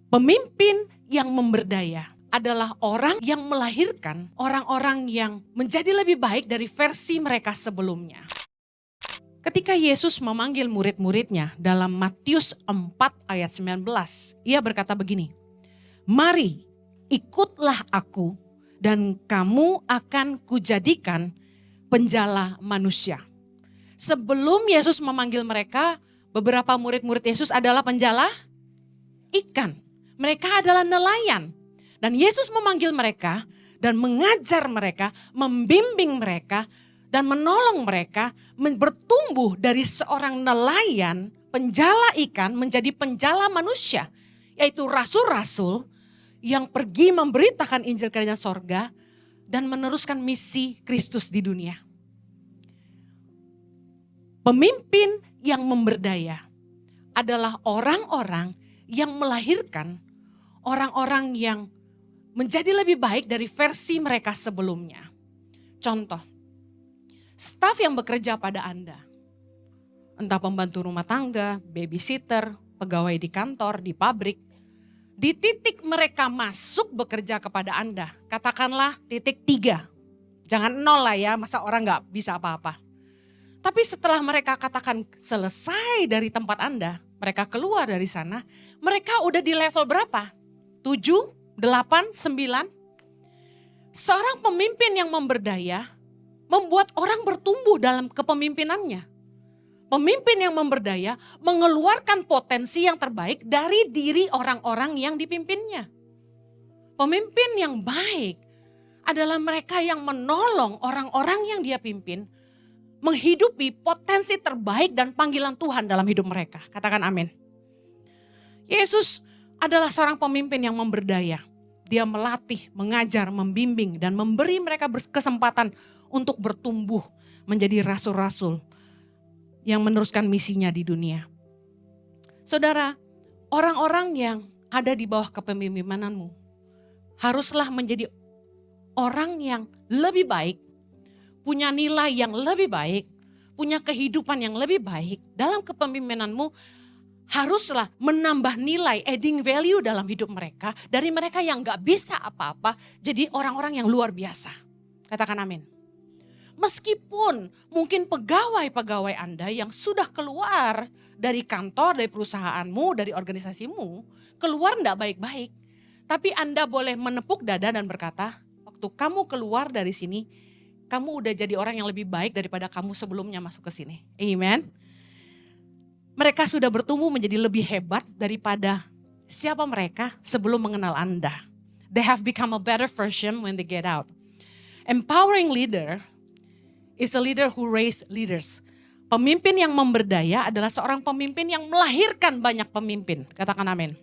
Pemimpin yang memberdaya adalah orang yang melahirkan orang-orang yang menjadi lebih baik dari versi mereka sebelumnya. Ketika Yesus memanggil murid-muridnya dalam Matius 4 ayat 19, ia berkata begini, "Mari, ikutlah aku dan kamu akan kujadikan penjala manusia." Sebelum Yesus memanggil mereka, beberapa murid-murid Yesus adalah penjala ikan. Mereka adalah nelayan. Dan Yesus memanggil mereka dan mengajar mereka, membimbing mereka dan menolong mereka bertumbuh dari seorang nelayan, penjala ikan menjadi penjala manusia. Yaitu rasul-rasul yang pergi memberitakan Injil Kerajaan Sorga dan meneruskan misi Kristus di dunia. Pemimpin yang memberdaya adalah orang-orang yang melahirkan orang-orang yang menjadi lebih baik dari versi mereka sebelumnya. Contoh, staf yang bekerja pada Anda, entah pembantu rumah tangga, babysitter, pegawai di kantor, di pabrik, di titik mereka masuk bekerja kepada Anda, katakanlah titik 3. Jangan 0 lah ya, masa orang gak bisa apa-apa. Tapi setelah mereka katakan selesai dari tempat Anda, mereka keluar dari sana, mereka udah di level berapa? 7, 8, 9. Seorang pemimpin yang memberdaya membuat orang bertumbuh dalam kepemimpinannya. Pemimpin yang memberdaya mengeluarkan potensi yang terbaik dari diri orang-orang yang dipimpinnya. Pemimpin yang baik adalah mereka yang menolong orang-orang yang dia pimpin menghidupi potensi terbaik dan panggilan Tuhan dalam hidup mereka. Katakan amin. Yesus adalah seorang pemimpin yang memberdaya. Dia melatih, mengajar, membimbing dan memberi mereka kesempatan untuk bertumbuh menjadi rasul-rasul yang meneruskan misinya di dunia. Saudara, orang-orang yang ada di bawah kepemimpinanmu haruslah menjadi orang yang lebih baik, punya nilai yang lebih baik, punya kehidupan yang lebih baik dalam kepemimpinanmu. Haruslah menambah nilai, adding value dalam hidup mereka. Dari mereka yang gak bisa apa-apa, jadi orang-orang yang luar biasa. Katakan amin. Meskipun mungkin pegawai-pegawai Anda yang sudah keluar dari kantor, dari perusahaanmu, dari organisasimu, keluar gak baik-baik. Tapi Anda boleh menepuk dada dan berkata, waktu kamu keluar dari sini, kamu udah jadi orang yang lebih baik daripada kamu sebelumnya masuk ke sini. Amen. Mereka sudah bertumbuh menjadi lebih hebat daripada siapa mereka sebelum mengenal Anda. They have become a better version when they get out. Empowering leader is a leader who raise leaders. Pemimpin yang memberdaya adalah seorang pemimpin yang melahirkan banyak pemimpin. Katakan amin.